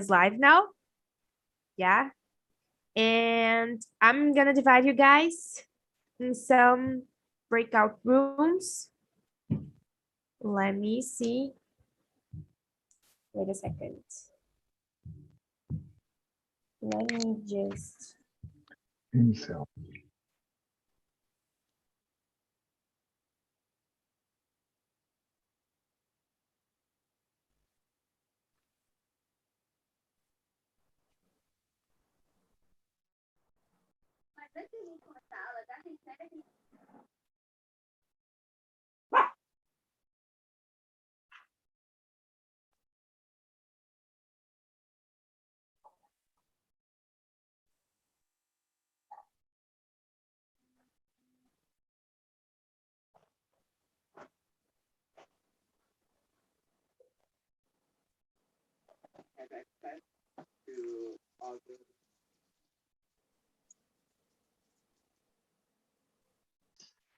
live now. Yeah. And I'm gonna divide you guys in some breakout rooms. Let me see. Wait a second. Let me just. Inicial.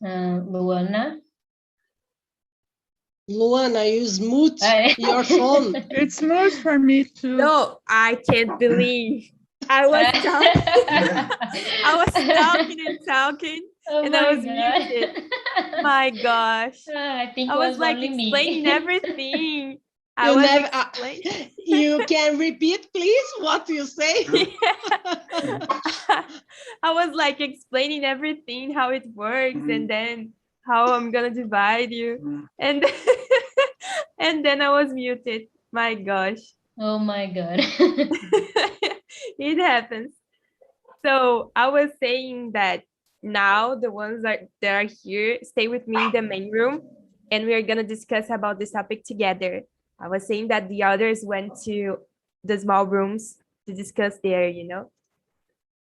Luana. Luana, you mute your phone. It's smooth for me too. No, I can't believe I was talking. I was talking and talking, Oh and my I was God. muted. My gosh. I think I it was like only explaining me. everything. I You was never. explaining. You can repeat, please, what you say. I was like explaining everything, how it works, and then how I'm gonna divide you. And and then I was muted. My gosh. Oh my God. It happens. So I was saying that now the ones that are here stay with me in the main room, and we are gonna discuss about this topic together. I was saying that the others went to the small rooms to discuss there,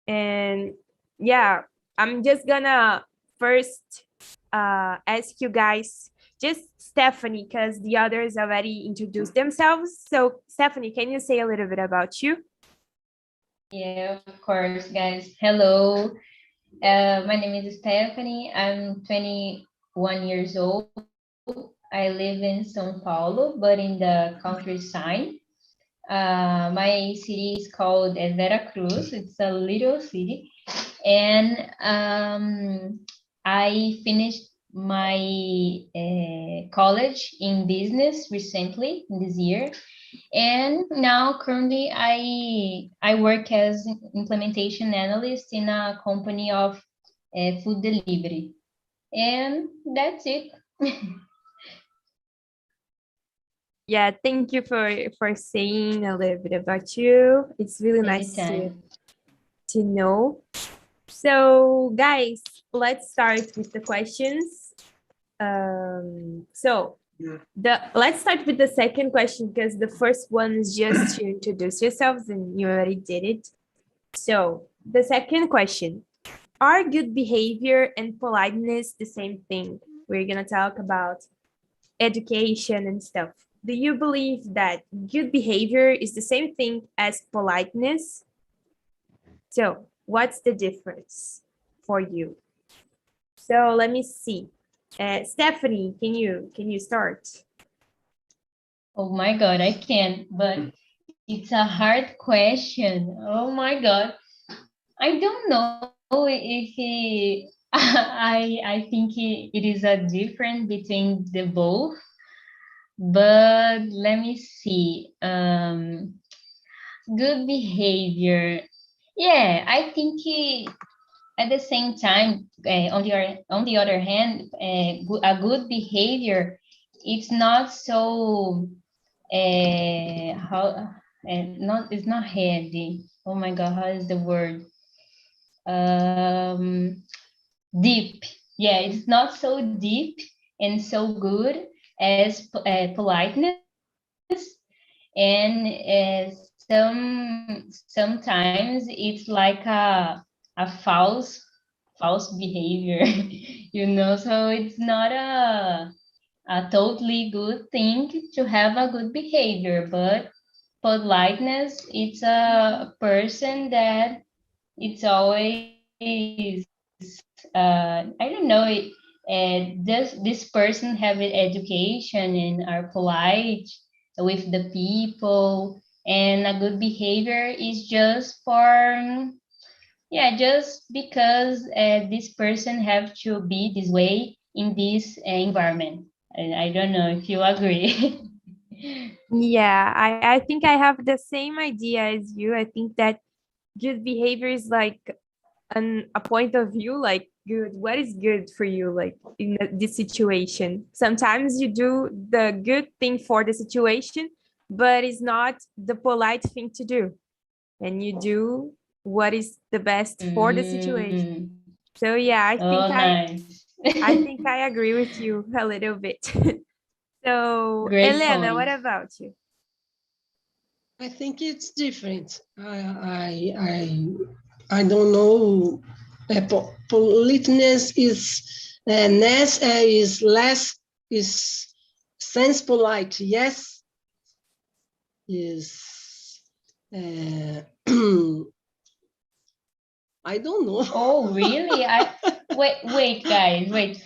And yeah, I'm just gonna first ask you guys, just Stephanie, because the others already introduced themselves. So Stephanie, can you say a little bit about you? Yeah, of course, guys. Hello. My name is Stephanie. I'm 21 years old. I live in São Paulo, but in the countryside. My city is called Vera Cruz. It's a little city. And I finished my college in business recently, this year. And now currently I work as implementation analyst in a company of food delivery. And that's it. Yeah, thank you for saying a little bit about you. It's really nice Anytime. to know. So guys, let's start with the questions. Let's start with the second question, because the first one is just to introduce yourselves, and you already did it. So the second question: are good behavior and politeness the same thing? We're gonna talk about education and stuff. Do you believe that good behavior is the same thing as politeness? So what's the difference for you? So let me see. Stephanie, can you start? Oh my God, I can, but it's a hard question. Oh my God. I don't know if I think it is a difference between the both, but let me see. Good behavior. Yeah, I think at the same time, on the other hand, a good behavior, it's not so it's not heavy. Oh my God, how is the word? Deep. Yeah, it's not so deep and so good as politeness, and sometimes it's like a false behavior. So it's not a totally good thing to have a good behavior, but politeness, it's a person that it's always I don't know, does this person have an education and are polite with the people, And a good behavior is just for, yeah, just because this person have to be this way in this environment. And I don't know if you agree. Yeah, I think I have the same idea as you. I think that good behavior is like a point of view, like good, what is good for you, like in this situation. Sometimes you do the good thing for the situation, but it's not the polite thing to do. And you do what is the best for the situation. Mm. So yeah, Oh, nice. I think I agree with you a little bit. So Great Elena, what point. about you? I think it's different. I don't know. Politeness is less is sense polite. Yes, is I don't know. Oh, really? Wait, guys, wait.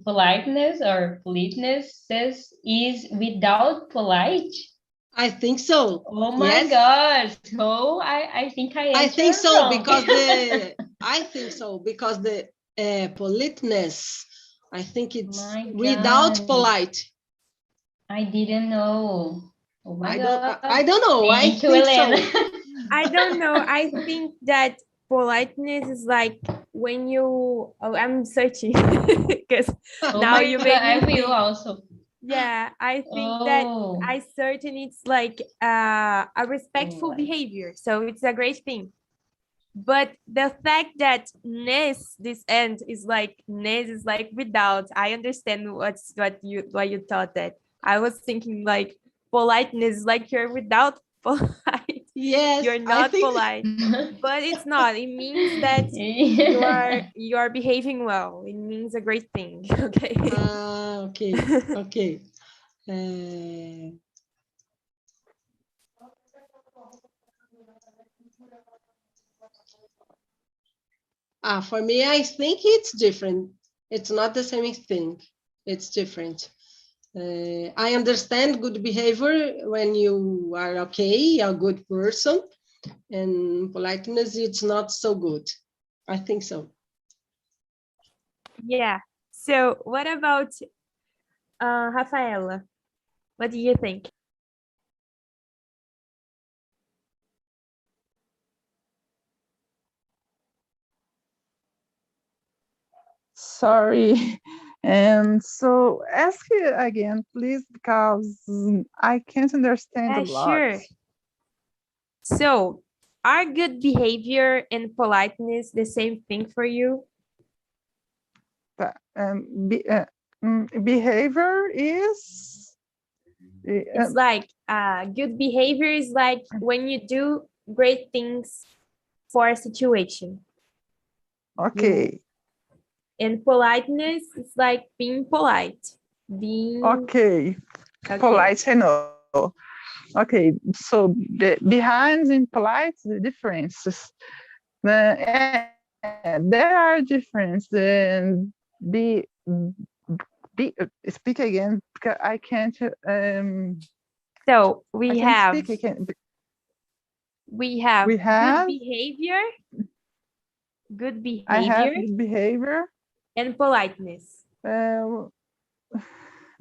Politeness or politeness says is without polite. I think so. Oh my Yes, gosh. So I think I I think answered so wrong. because the politeness. I think it's My without God, polite. I didn't know. Oh my I God. don't know. I Thank you, think so. Elena. I don't know. I think that politeness is like when you, oh, I'm searching because Oh now my you God, made I me will think. also. Yeah, I think that Oh, I certain it's like a respectful polite. behavior. So it's a great thing. But the fact that ness, this end is like ness is like without, I understand what you thought that. I was thinking like politeness is like you're without polite. Yes, You're I not think. polite. But it's not. It means that you are behaving well. It means a great thing. Okay. Okay, okay. Uh, for me, I think it's different. It's not the same thing. It's different. I understand good behavior when you are okay, a good person, and politeness, it's not so good. I think so. Yeah. So what about Rafaela? What do you think? Sorry. And so ask it again, please, because I can't understand a Yeah, lot. sure. So, are good behavior and politeness the same thing for you? Behavior is It's like good behavior is like when you do great things for a situation. okay. And politeness is like being polite. Being Okay. okay. Polite, I know. Okay, so behind in polite, the differences. There are differences. Be speak again because I can't. So I we can have speak. I can. we have We have. good I have behavior good behavior. and politeness. Uh,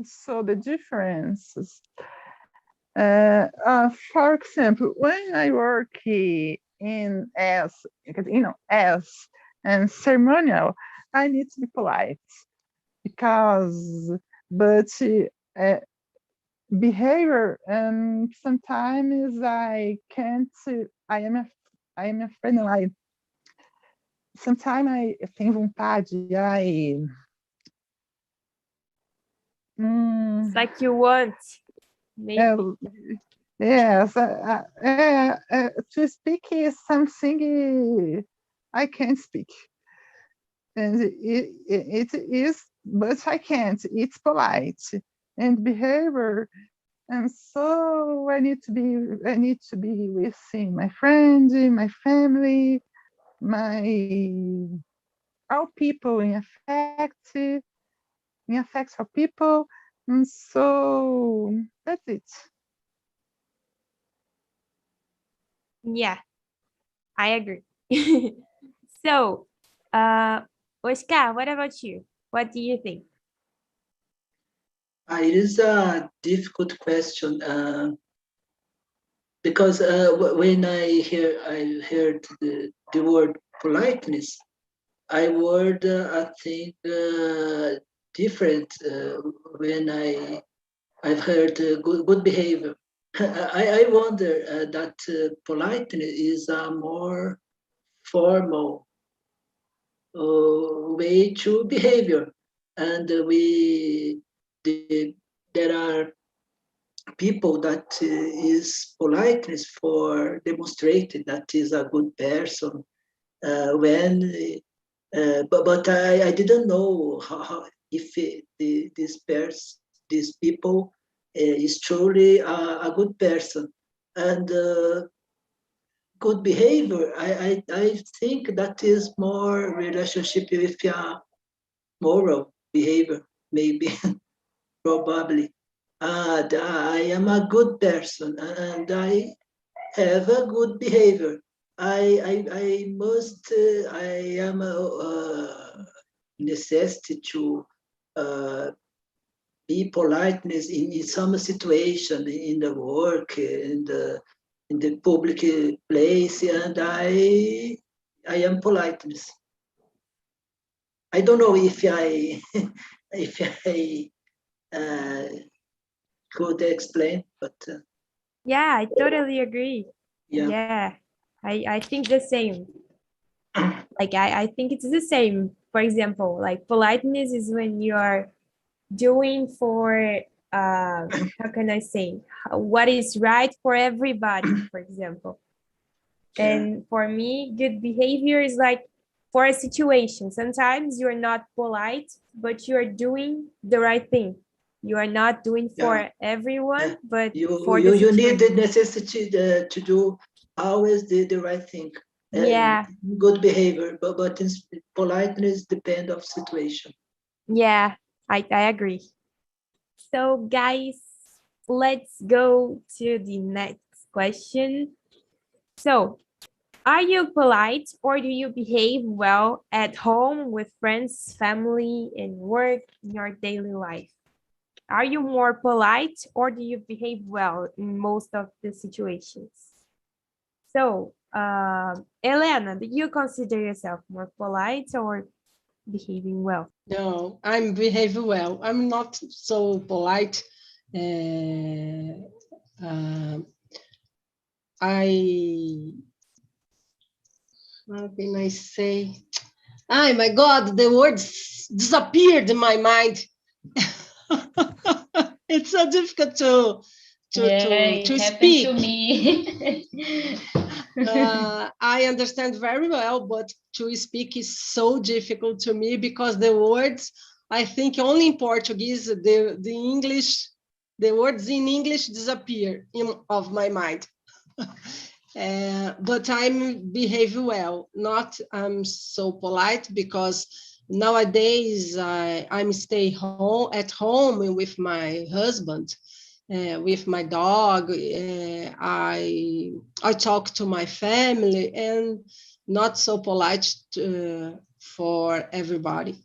so the differences. For example, when I work in as and ceremonial, I need to be polite because, but uh, behavior sometimes I can't. I am afraid. No, I sometimes I tenho vontade. It's like you want, Uh, maybe. yes, to speak is something I can't speak, and it is, but I can't. It's polite and behavior, and so I need to be with my friends, my family, my all people in affect for people, and so that's it. Yeah, I agree. So, Oscar, what about you? What do you think? It is a difficult question because when I heard the word politeness, I think different when I've heard good behavior. I wonder that politeness is a more formal way to behavior, and there are people that is politeness for demonstrating that is a good person when but I didn't know if these people is truly a good person and good behavior. I think that is more relationship with moral behavior, maybe, probably. I am a good person and I have a good behavior. I am a necessity to be politeness in some situation in the work, in the public place, and I am politeness. I don't know if I if I could explain, but Yeah, I totally agree. yeah. Yeah, I think the same. Like I think it's the same. For example, like politeness is when you are doing for how can I say what is right for everybody, for example. Yeah. And for me, good behavior is like for a situation. Sometimes you're not polite, but you're doing the right thing. You are not doing for everyone, but for the You need the situation. necessity to do always the right thing. Yeah, Good behavior, but politeness depend of situation. yeah, I agree. So guys, let's go to the next question. So, are you polite or do you behave well at home with friends, family, and work in your daily life? Are you more polite or do you behave well in most of the situations? So, Elena, do you consider yourself more polite or behaving well? No, I'm behaving well. I'm not so polite. Uh, I, how can I say? Oh my God, the words disappeared in my mind. It's so difficult to it happened speak. to me. I understand very well, but to speak is so difficult to me because the words, I think only in Portuguese, the English, the words in English disappear of my mind. But I'm behaving well. Not I'm so polite because nowadays I'm stay home at home with my husband, with my dog. I talk to my family and not so polite for everybody.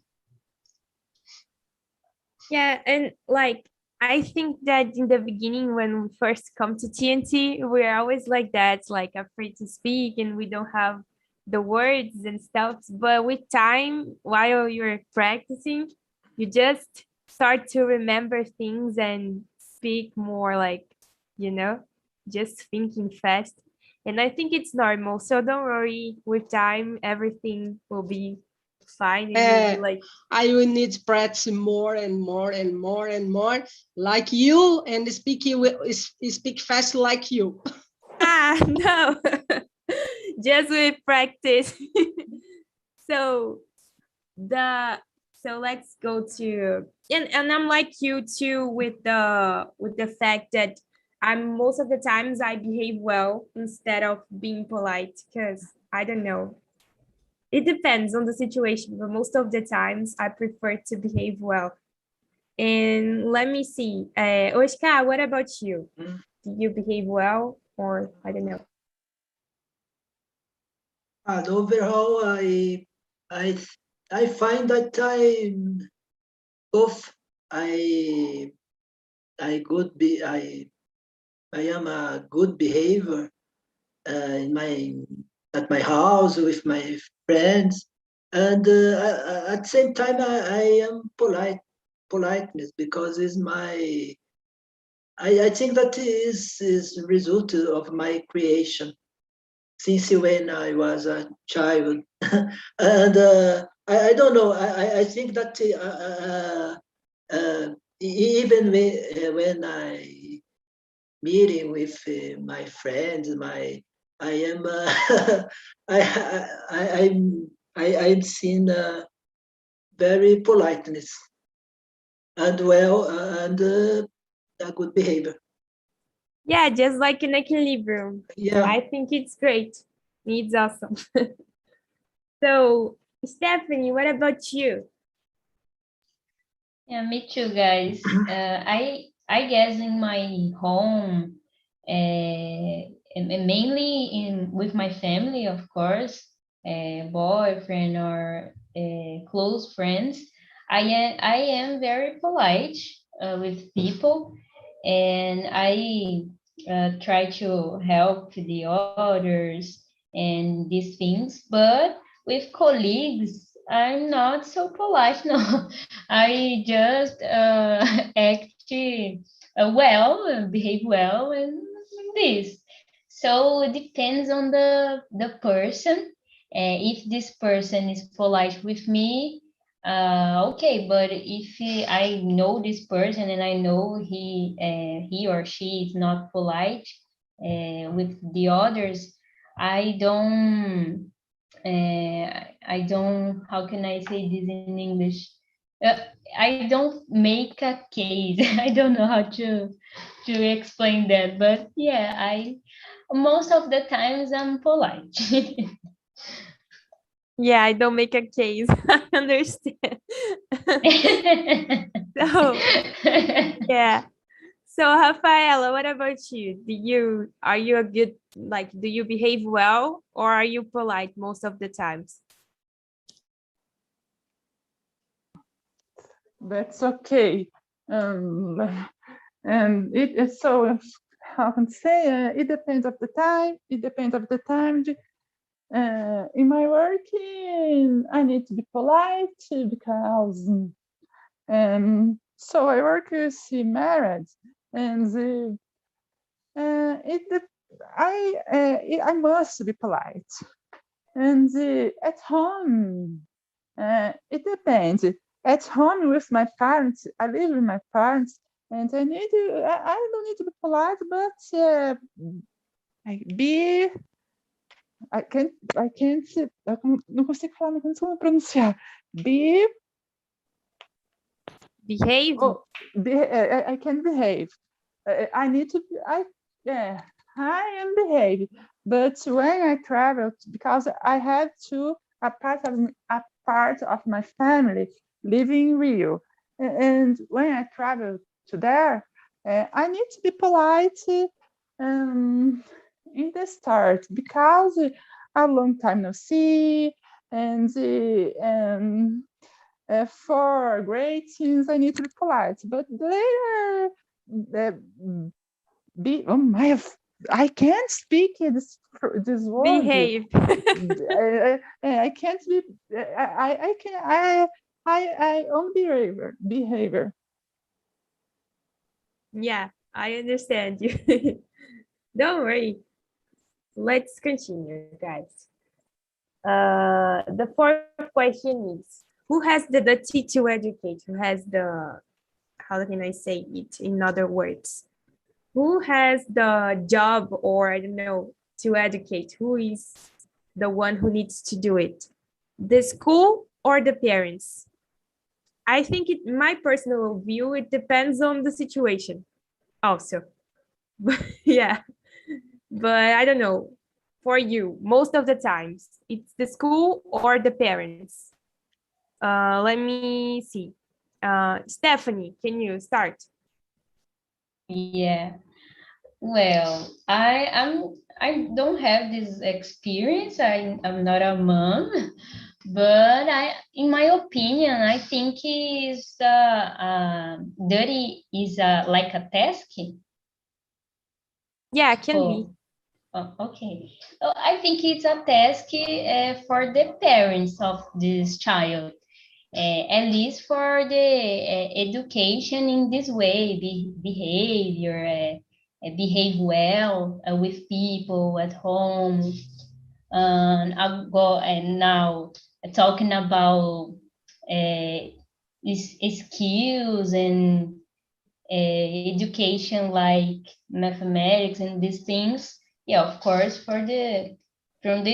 Yeah, and like I think that in the beginning when we first come to TNT, we're always like that, like afraid to speak and we don't have the words and stuff. But with time, while you're practicing, you just start to remember things and speak more like, you know, just thinking fast. And I think it's normal. So don't worry, with time, everything will be fine and you'll be like, I will need practice more and more and more and more, like you, and speak fast like you. no, just with practice. so the so let's go to and I'm like you too with the fact that I'm most of the times I behave well instead of being polite because I don't know. It depends on the situation, but most of the times I prefer to behave well. And let me see, Oscar, what about you? Do you behave well or I don't know? And overall, I find that both I am a good behavior at my house with my friends, and at the same time I am politeness, because it's my I think that is a result of my creation since when I was a child. And I don't know. I think that even when I meeting with my friends, I am I'm seen very politeness and well and a good behavior. Yeah, just like an equilibrium. Yeah. I think it's great. It's awesome. So, Stephanie, what about you? Yeah, me too, guys. I guess in my home, and mainly with my family, of course, boyfriend or close friends, I am very polite with people, and I try to help the others and these things. But with colleagues, I'm not so polite. No, I just act well, behave well, and this. So it depends on the person. If this person is polite with me, okay. But if I know this person and I know he or she is not polite with the others, I don't. I don't. How can I say this in English? Uh, I don't make a case. I don't know how to explain that, but yeah, I most of the times I'm polite. Yeah, I don't make a case. I understand. So, yeah. So, Rafaela, what about you? Are you a good, like, do you behave well or are you polite most of the times? That's okay. And it's so, how can I say, it depends of the time. It depends of the time. In my working, I need to be polite because so I work with married, and I must be polite. And at home, it depends. At home with my parents, I live with my parents, and I don't need to be polite, but I can't, não consigo falar, não consigo pronunciar. Behave? I can behave. I need to, yeah, I am behave. But when I travel, because I have a part of my family living in Rio, and when I travel to there, I need to be polite in the start, because a long time no see, and for greetings I need to be polite. But later, oh my, I can't speak this word. Behave. I can't be. I own behavior. Yeah, I understand you. Don't worry. Let's continue, guys. The fourth question is, who has the duty to educate? Who has the, how can I say it in other words? Who has the job, or I don't know, to educate? Who is the one who needs to do it? The school or the parents? I think my personal view, it depends on the situation also. Yeah, but I don't know. For you, most of the times, it's the school or the parents. Let me see. Stephanie, can you start? Yeah. Well, I I don't have this experience. I'm not a mom, but in my opinion, I think is dirty is like a task. Yeah, it can be. Oh, okay. I think it's a task for the parents of this child, at least for the education in this way, behavior, behave well with people at home. I'll go and now talking about skills and education like mathematics and these things. Yeah, of course, from the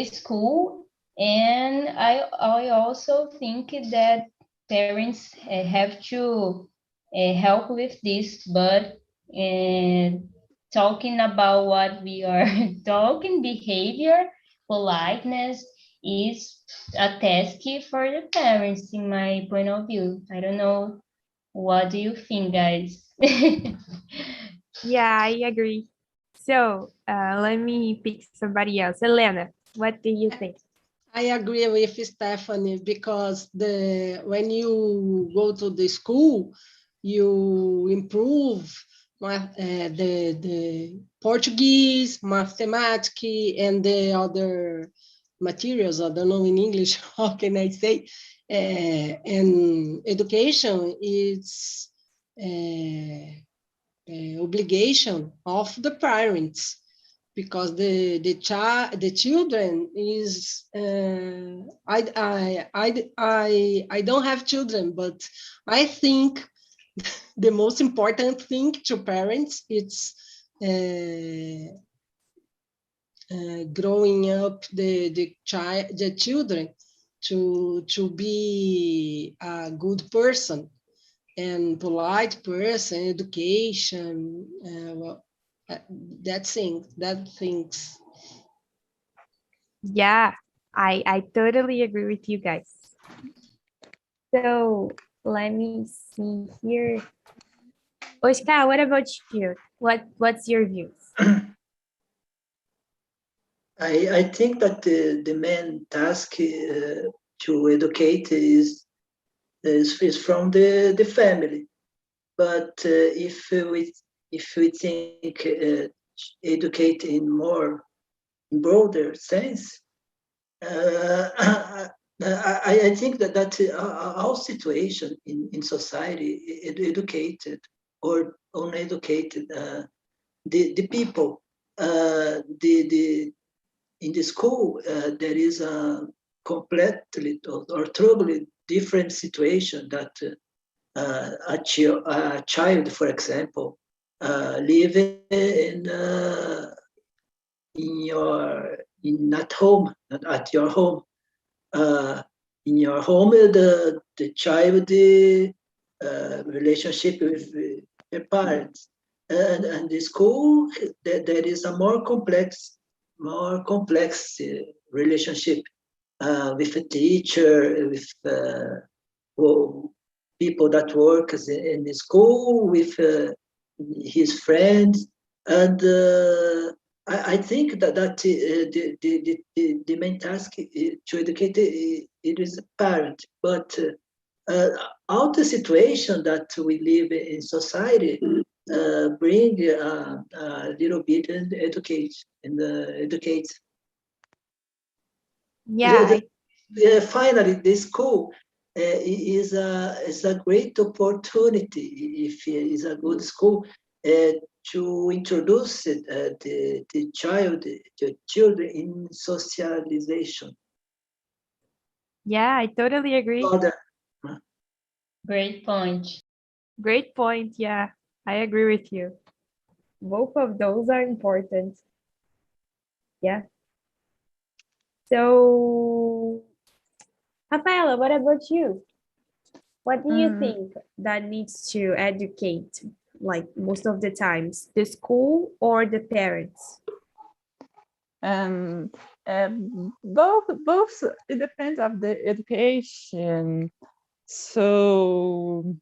school. And I also think that parents have to help with this, but talking about what we are talking, behavior, politeness is a task for the parents, in my point of view. I don't know. What do you think, guys? Yeah, I agree. So let me pick somebody else. Elena, what do you think? I agree with Stephanie because when you go to the school, you improve the Portuguese, mathematics, and the other materials. I don't know in English, how can I say? And education is obligation of the parents because the children is I don't have children, but I think the most important thing to parents it's growing up the children to be a good person and polite person, education, that things. Yeah, I totally agree with you guys. So let me see here. Oscar, what about you? What's your views? I think that the main task to educate is from the family. But if we think educate in more broader sense, I think that our situation in society, educated or uneducated, the people, the in the school, there is a completely or totally different situation that a child, for example, living in at home, not at your home. In your home, the child relationship with the parents, and the school, there is a more complex relationship with a teacher, with people that work in the school, with his friends, and I think that the main task to educate it is a parent, but all the situation that we live in society bring a little bit and educate Yeah, finally, the school is a great opportunity if it is a good school to introduce the children in socialization. yeah, I totally agree. Other, Great point. Great point. Yeah, I agree with you. Both of those are important. Yeah. So, Rafaela, what about you? What do you think that needs to educate, like most of the times, the school or the parents? Both it depends of the education. So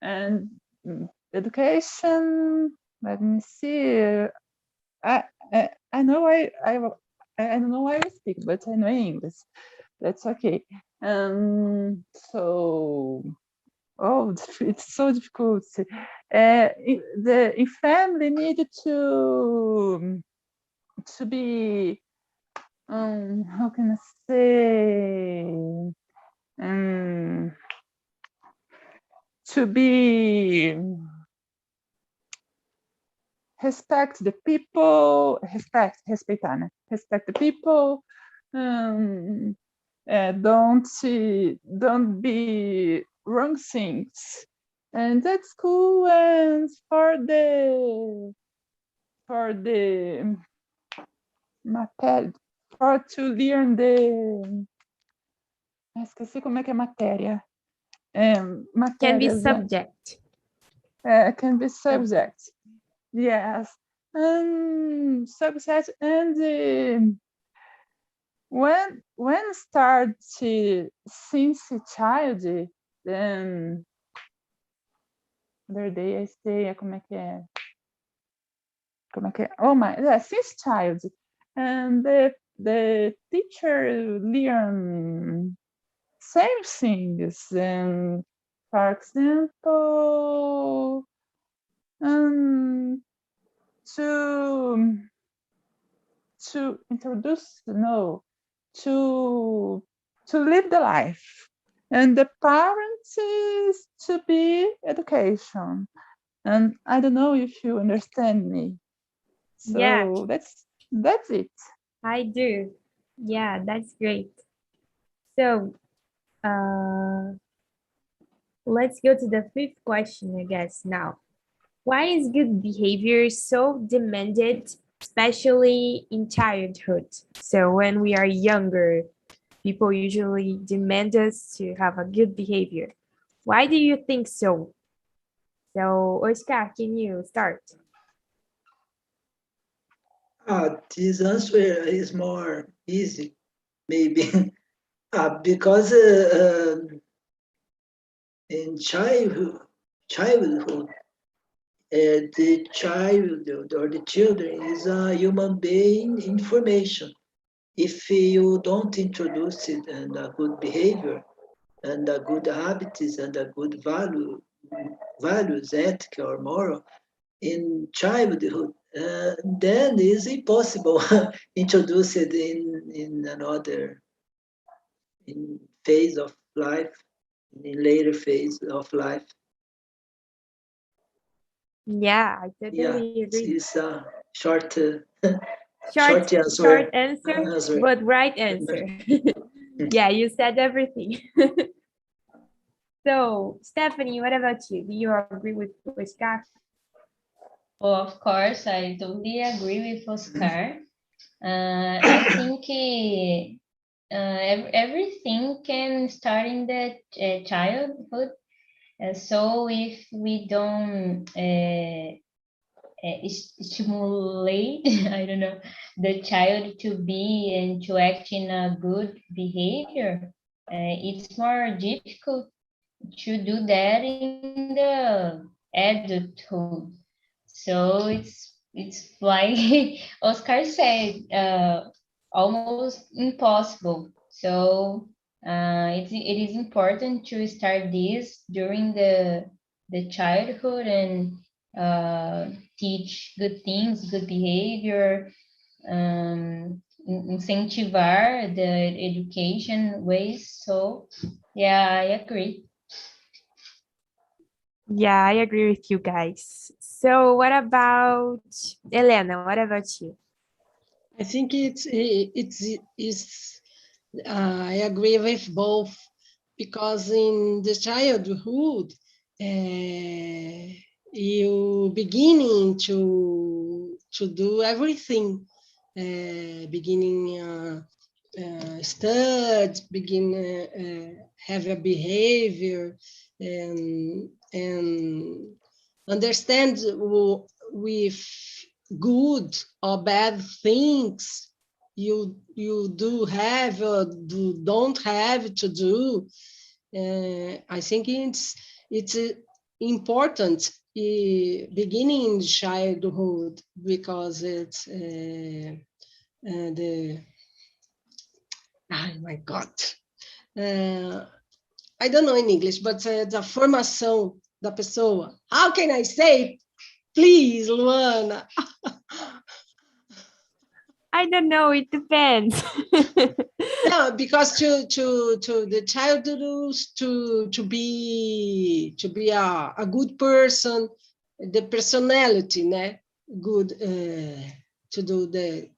and education, let me see, I know I don't know why I speak, but I know English. That's okay. So, oh, it's so difficult. The family needed to be, how can I say, to be respect the people, respeitar, né? Respect the people. Don't be wrong things, and that's cool. And for the matéria, for to learn the, esqueci como é que é matéria. Can be Matérias, subject. can be subject. Yes, subject, and when start since a child, then other day I say, como é que é? Oh my, yeah, since child, and the teacher learn same things, and for example, to introduce, no, to live the life, and the parents is to be education. And I don't know if you understand me. So Yeah. that's it. I do. Yeah, that's great. So, let's go to the fifth question, I guess, now. Why is good behavior so demanded, especially in childhood? So when we are younger, people usually demand us to have a good behavior. Why do you think so? So, Oscar, can you start? This answer is more easy, maybe, because in childhood, the child or the children is a human being information. If you don't introduce it and a good behavior and a good habits and a good values, ethic or moral in childhood, then it's impossible introduce it in another in phase of life, in later phase of life. Yeah, I Yeah, totally agree. it's a short Short answer. answer, but right answer. Yeah, you said everything. So, Stephanie, what about you? Do you agree with Oscar? Well, of course, I totally agree with Oscar. I think everything can start in the childhood. So if we don't stimulate, I don't know, the child to be and to act in a good behavior, it's more difficult to do that in the adulthood. So it's like Oscar said, almost impossible. So it is important to start this during the childhood and teach good things, good behavior, incentivar the education ways. So yeah, I agree. Yeah, I agree with you guys. So what about Elena? What about you? I think I agree with both, because in the childhood, you beginning to do everything, beginning study, begin have a behavior, and understand with good or bad things you do have or don't have to do. I think it's important beginning in childhood, because it's oh my God. I don't know in English, but the formação da pessoa. How can I say? Please, Luana. I don't know, it depends. No, because to the child to be a good person, the personality, né? Good to do the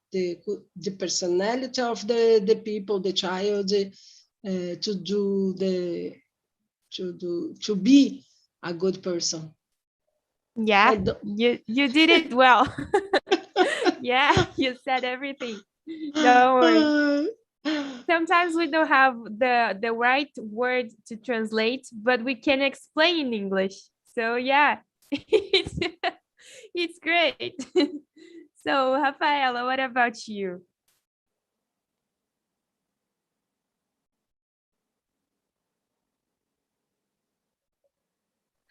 personality of the people, the child, to be a good person. Yeah, you did it well. Yeah, you said everything. Don't worry. Sometimes we don't have the right word to translate, but we can explain in English. So yeah, it's great. So Rafaela, what about you?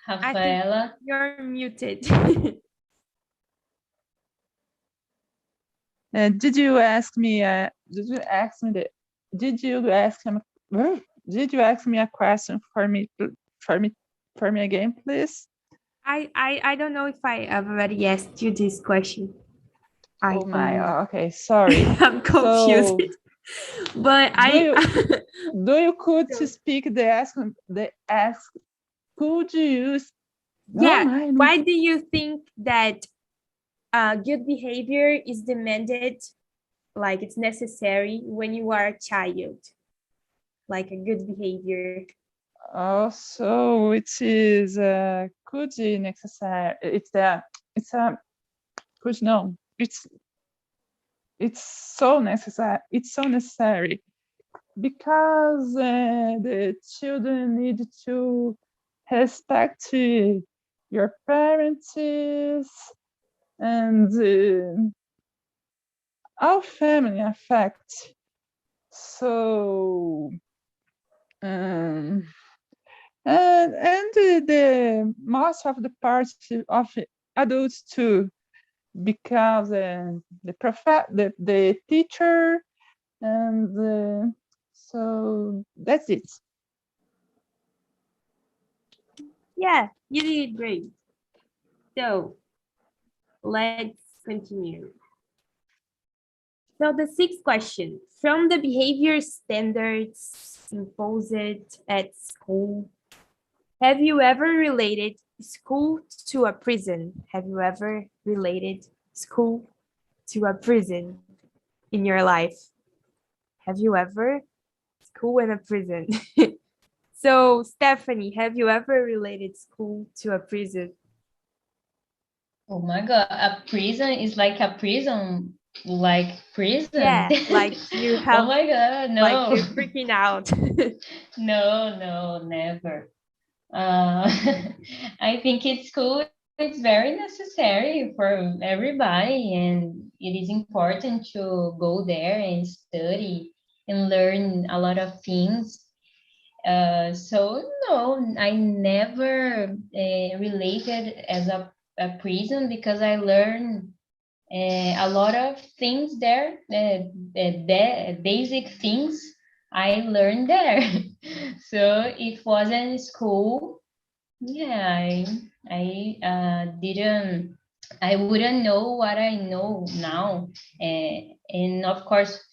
I think Rafaela, you're muted. Did you ask me? Did you ask me a question for me again, please? I don't know if I have already asked you this question. I Oh my. don't know. Okay, sorry. I'm confused. So, But do you could to speak the ask? Could you use? Yeah. Oh my. Why do you think that good behavior is demanded, like it's necessary when you are a child, like a good behavior? Also, it is could be necessary. It's a could no. It's so necessary. It's so necessary because the children need to respect your parents and our family affect. So and the most of the parts of adults too, because the teacher and so that's it. Yeah, you did great. So let's continue. So the sixth question, from the behavior standards imposed at school, have you ever related school to a prison? Have you ever related school to a prison in your life? Have you ever? School and a prison. So Stephanie, have you ever related school to a prison? oh my God, a prison is like a prison, like prison. Yeah, like you have, Oh my God, no. like you're freaking out. No, never. I think it's cool. It's very necessary for everybody, and it is important to go there and study and learn a lot of things. So no, I never related as a prison because I learned a lot of things there, the basic things I learned there. So it wasn't school. Yeah, I wouldn't know what I know now. And of course,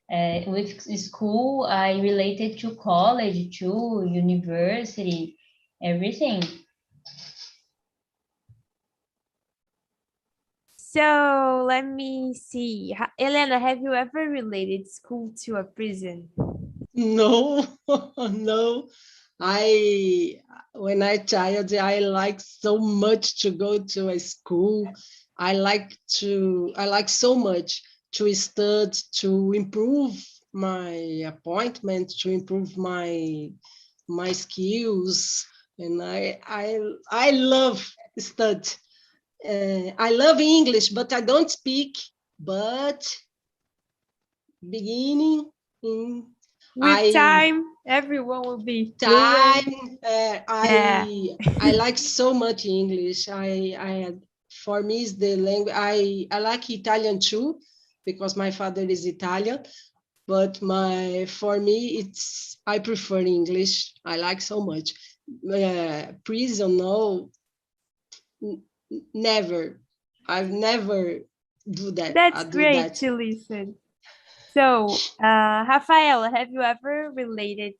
with school, I related to college, to university, everything. So let me see. Elena, have you ever related school to a prison? No, no. When I child, I like so much to go to a school. I like so much to study, to improve my appointment, to improve my skills, and I love study. I love English, but I don't speak. But beginning in With time, everyone will be time. Yeah. I like so much English. For me, is the language. I like Italian too, because my father is Italian. But for me, I prefer English. I like so much. Prison, no, never. I've never do that. That's I do great that. to listen. So, Rafael, have you ever related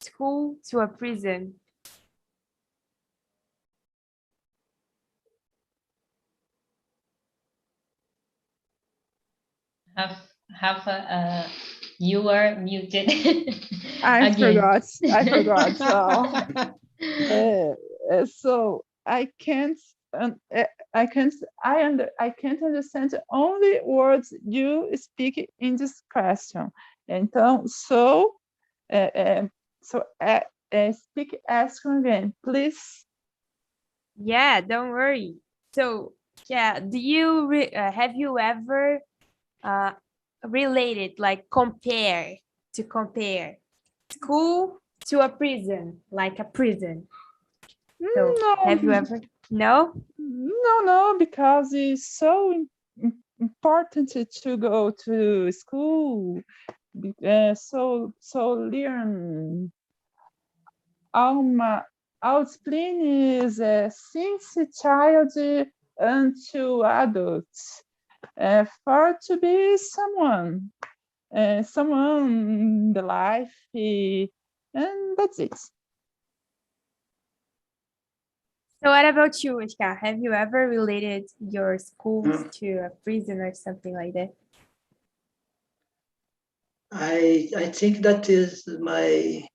school to a prison? Rafa, you are muted I again. forgot. So I can't. I can't understand only words you speak in this question. Então, speak ask again, please. Yeah, don't worry. So, yeah, do you have you ever related, like compare school to a prison, like a prison? So, have you ever? No? No, because it's so important to go to school. So learn our discipline is since child until adults for to be someone in the life, and that's it. So what about you, Ishka? Have you ever related your schools to a prison or something like that? I think that is my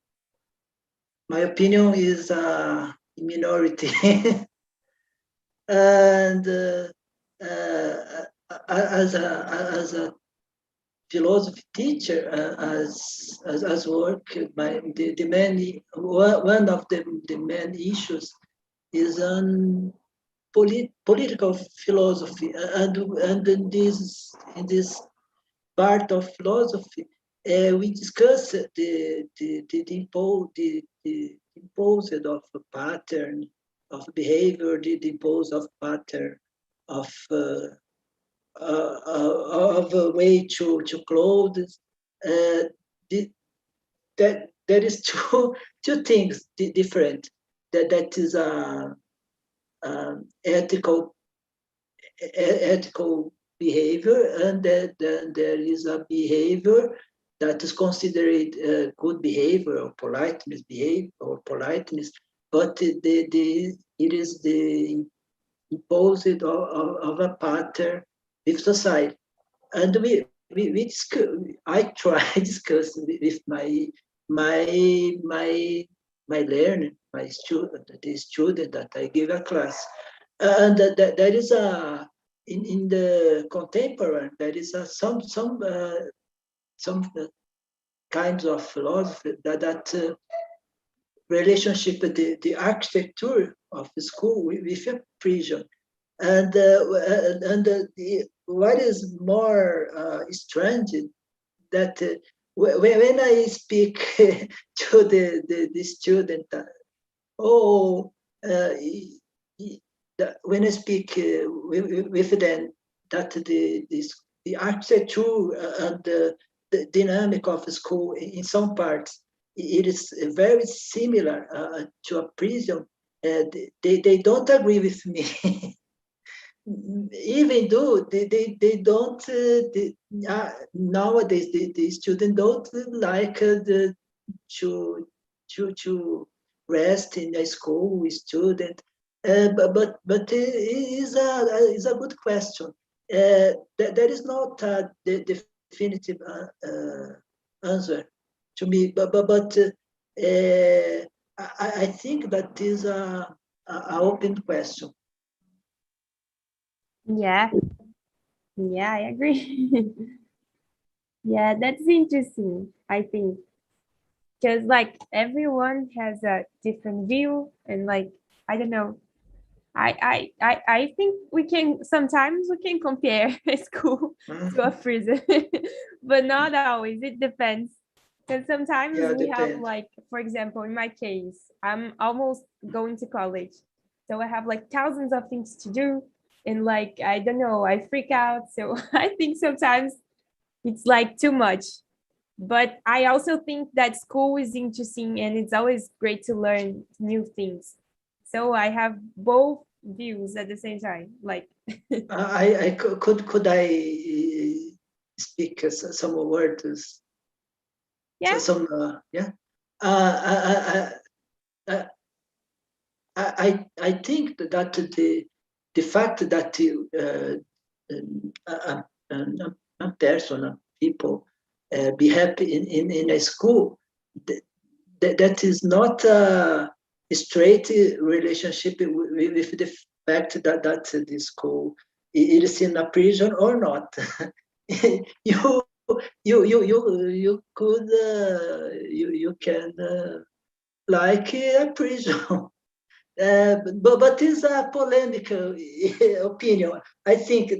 opinion is a minority. And as a philosophy teacher, as work, the main one of the main issues is on political philosophy, and in this part of philosophy, we discuss the imposed of a pattern of behavior, the imposed of pattern of a way to clothes. That there is two things different. That is a ethical behavior, and that there is a behavior that is considered good behavior or politeness but it is the imposed of a pattern with society. And we discuss, I try discuss with my learner, the student that I give a class, and that there is in the contemporary, there is some kinds of philosophy that relationship with the architecture of the school with a prison. And what is more strange that when I speak to the student, when I speak with them, that the architecture and the dynamic of the school in some parts, it is very similar to a prison. They don't agree with me. Even though they don't, nowadays the students don't like to rest in a school with student. But it is a good question. There is not a definitive answer to me, but I think that is a open question. Yeah, I agree. Yeah, that's interesting, I think, because like everyone has a different view, and like I don't know, I think we can sometimes compare a school to a prison, but not always. It depends. Because sometimes Yeah, we have depends. like, for example, in my case, I'm almost going to college. So I have like thousands of things to do. And like, I don't know, I freak out. So I think sometimes it's like too much. But I also think that school is interesting and it's always great to learn new things. So I have both views at the same time. Like, Could I speak some words? yeah, Some yeah. I, I, I think that the fact that a person, people be happy in a school, that is not a straight relationship with the fact that the school it is in a prison or not. you you could you can like a prison. But it's a polemical opinion. I think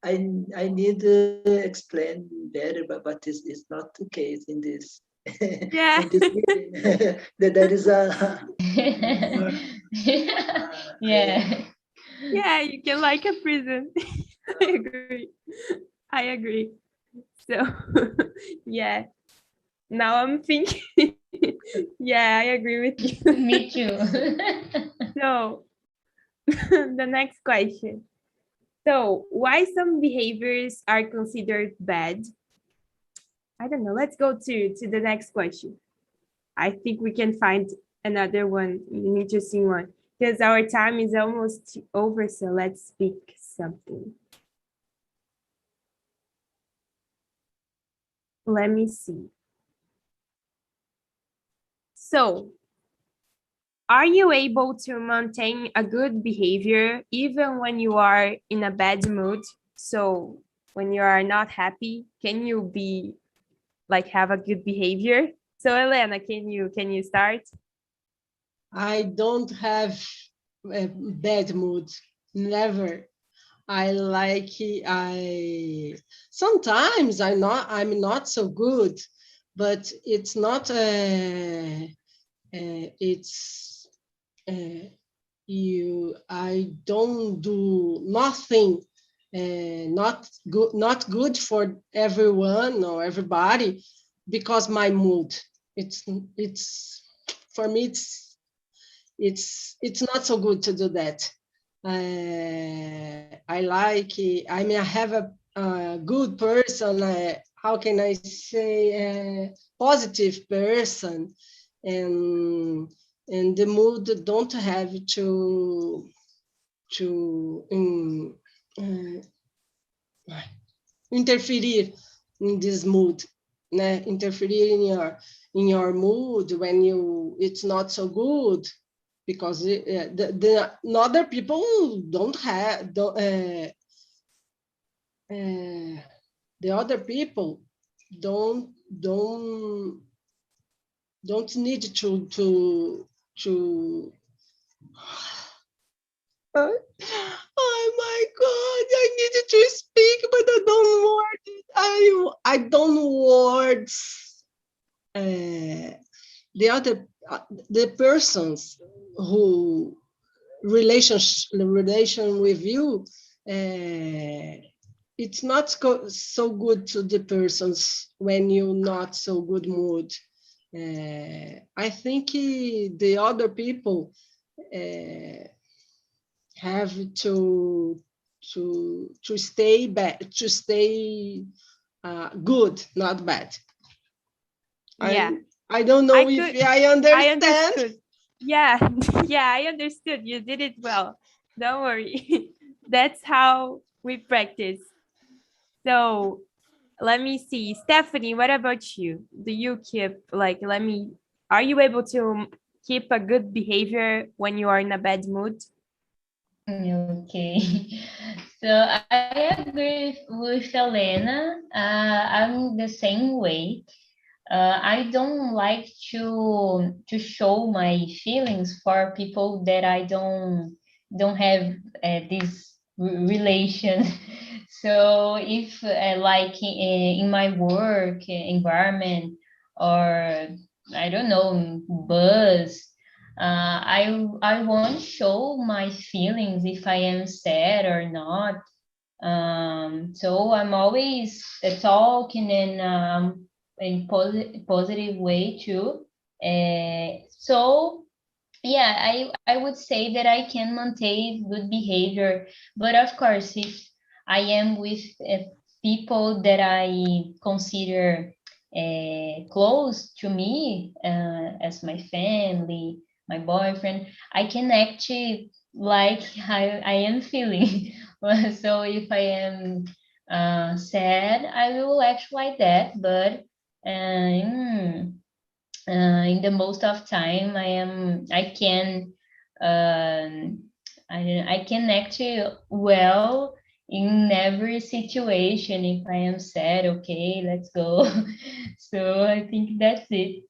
I need to explain better, but it's not the case in this yeah, in this meeting. There is a more, Yeah. yeah, you can like a prison. I agree. I agree. So, yeah, now I'm thinking, yeah, I agree with you. Me too. So, the next question. So, why some behaviors are considered bad? I don't know. Let's go to the next question. I think we can find another one, an interesting one, because our time is almost over. So let's speak something. Let me see. So, are you able to maintain a good behavior even when you are in a bad mood? So, when you are not happy, can you be like have a good behavior? So, Elena, can you start? I don't have a bad mood, never. I sometimes I'm not so good, but it's not it's you I don't do nothing not good for everyone or everybody because my mood it's for me it's not so good to do that. I mean, I have a good person. How can I say a positive person, and the mood don't have to interfere in this mood, né? Interfere in your mood when it's not so good because the other people don't have the other people don't don't don't need to oh my god, I needed to speak but I don't words the other the persons who relation with you it's not so good to the persons when you're not so good mood. I think the other people have to stay bad, to stay good, not bad. Yeah. I don't know if I understand. I understood. Yeah, yeah, I understood. You did it well. Don't worry. That's how we practice. So let me see. Stephanie, what about you? Do you keep are you able to keep a good behavior when you are in a bad mood? Okay. So I agree with Elena. I'm the same way. I don't like to show my feelings for people that I don't have this relation. So if like in my work environment, or I don't know, bus, I won't show my feelings if I am sad or not. So I'm always talking in positive way too. So yeah, I would say that I can maintain good behavior, but of course, if I am with people that I consider close to me, as my family, my boyfriend, I can act like I am feeling. So if I am sad, I will act like that, but in the most of time I can I can act well in every situation. If I am sad, okay, let's go. So I think that's it.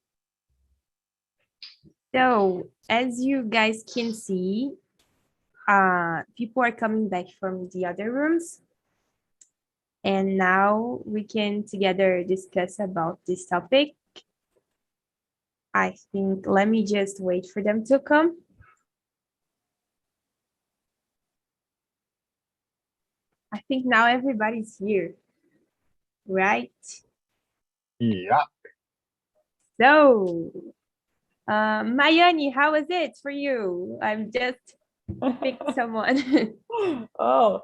So, as you guys can see, people are coming back from the other rooms. And now we can together discuss about this topic. I think, let me just wait for them to come. I think now everybody's here, right? Yeah. So, Mayani, how was it for you? I'm just picked someone. Oh,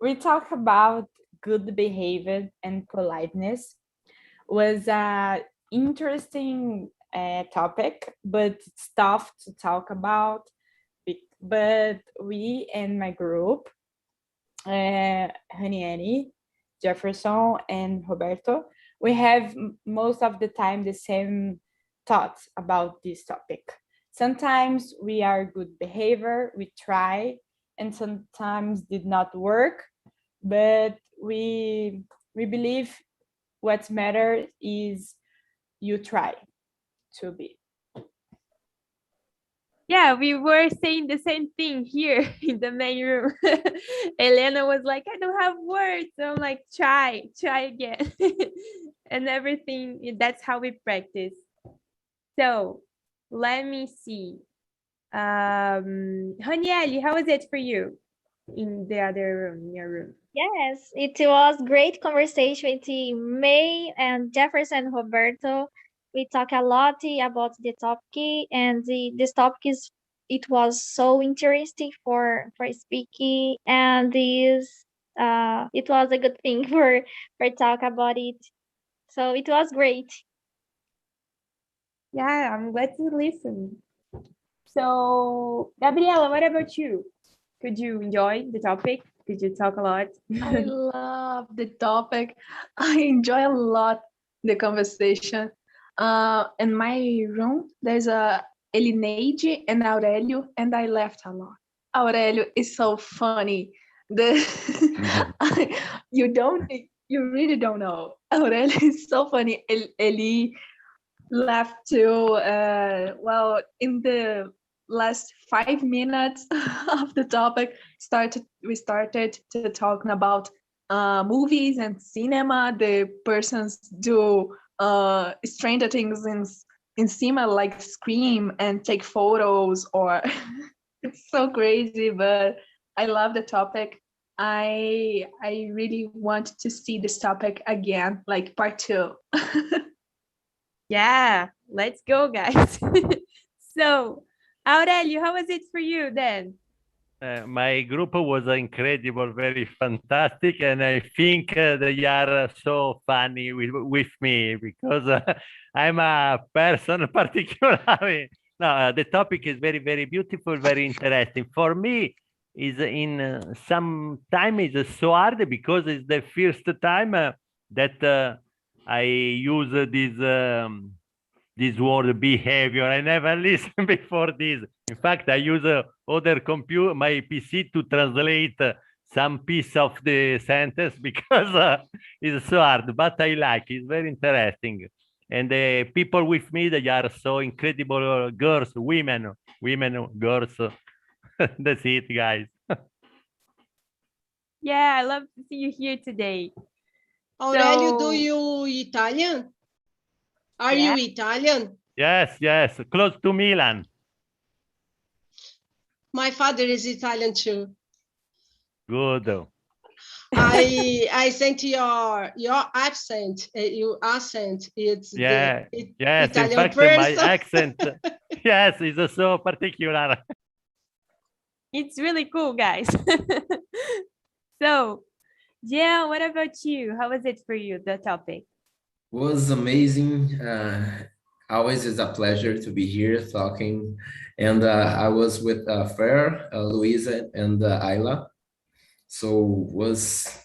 we talk about good behavior and politeness. Was a interesting topic, but it's tough to talk about. But we and my group, Ranieri, Jefferson, and Roberto, we have most of the time the same thoughts about this topic. Sometimes we are good behavior, we try, and sometimes did not work, but we believe what matters is you try to be. Yeah, we were saying the same thing here in the main room. Elena was like, I don't have words. So I'm like, try again. And everything, that's how we practice. So let me see. Hanieli, how was it for you in the other room, in your room? Yes, it was great conversation with May and Jefferson Roberto. We talk a lot about the topic, and this topic it was so interesting for speaking, and it was a good thing for talk about it. So it was great. Yeah, I'm glad to listen. So, Gabriela, what about you? Could you enjoy the topic? Could you talk a lot? I love the topic. I enjoy a lot the conversation. In my room, there's a Elineide and Aurelio, and I laughed a lot. Aurelio is so funny. You really don't know. Aurelio is so funny. Ele laughed too. Well, in the last 5 minutes of the topic, we started to talking about movies and cinema. The persons do stranger things in cinema, like scream and take photos, or it's so crazy, but I love the topic. I really want to see this topic again, like part 2. Yeah, let's go, guys. So, Aurelio, how was it for you then? My group was incredible, very fantastic, and I think they are so funny with me because I'm a person particularly. No, the topic is very, very beautiful, very interesting. For me, is in some time is so hard because it's the first time that I use this word behavior. I never listened before this. In fact, I use other computer, my PC, to translate some piece of the sentence because it's so hard, but I like it. It's very interesting. And the people with me, they are so incredible girls, women, girls. That's it, guys. Yeah, I love to see you here today. Aurelio, do So- you Italian? Are Yeah. you Italian? Yes, close to Milan. My father is Italian too. Good. I sent your accent. Your accent. It's Yeah, the yes, in Italian fact, my person. accent, yes, is so particular. It's really cool, guys. So, yeah, what about you? How was it for you, the topic? Was amazing. Always is a pleasure to be here talking. And I was with Fer, Luisa, and Ayla. So was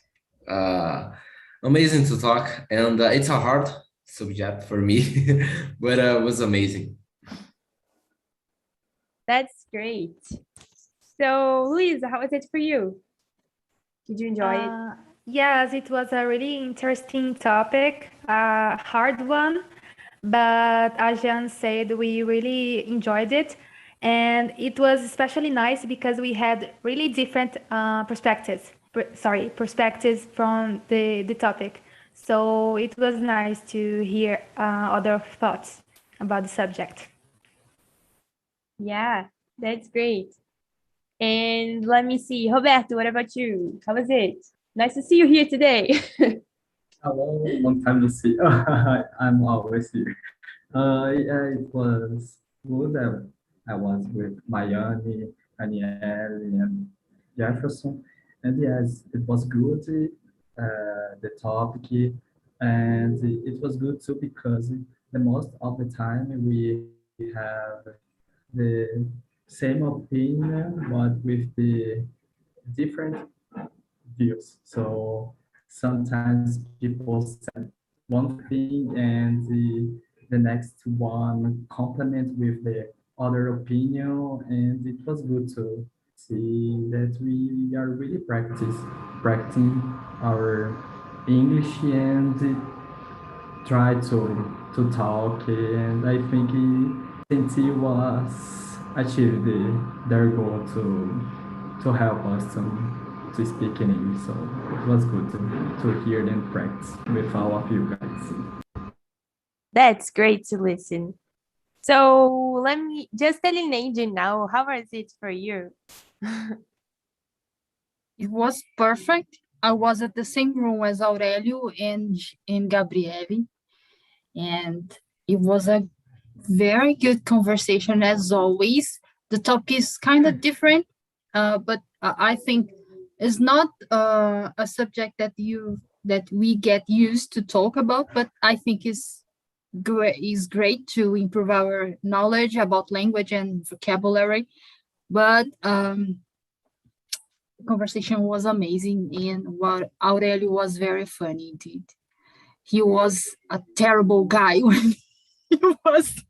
amazing to talk. And it's a hard subject for me, but it was amazing. That's great. So, Luisa, how was it for you? Did you enjoy it? Yes, it was a really interesting topic, a hard one, but as Jan said, we really enjoyed it. And it was especially nice because we had really different perspectives from the topic. So it was nice to hear other thoughts about the subject. Yeah, that's great. And let me see, Roberto, what about you? How was it? Nice to see you here today. Hello, long time to see. I'm always here. Yeah, it was good. I was with Mayani, Danielle, and Jefferson. And yes, it was good, the topic. And it was good too because the most of the time we have the same opinion, but with the different views. So sometimes people said one thing and the next one complement with the other opinion, and it was good to see that we are really practicing our English and try to talk, and I think Senti was achieved their goal to help us to speak in English. So it was good to hear them practice with all of you guys. That's great to listen. So let me just telling Angel now, how was it for you? It was perfect. I was at the same room as Aurelio and Gabriele, and it was a very good conversation as always. The topic is kind of different, but I think it's not a subject that we get used to talk about. But I think is great to improve our knowledge about language and vocabulary. But the conversation was amazing, and what Aurelio was very funny indeed. He was a terrible guy when he was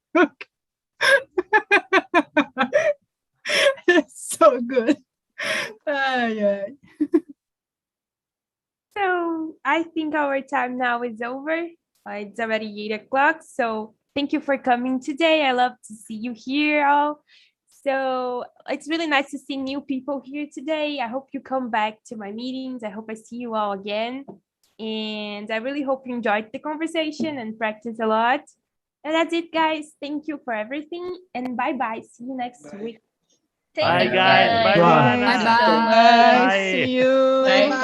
it's so good. Yeah. So I think our time now is over. It's already 8 o'clock. So thank you for coming today. I love to see you here all. So it's really nice to see new people here today. I hope you come back to my meetings. I hope I see you all again. And I really hope you enjoyed the conversation and practice a lot. And that's it, guys. Thank you for everything. And bye-bye. See you next week. Bye, guys. Bye, Bye. Luana. Bye-bye. See you. Bye.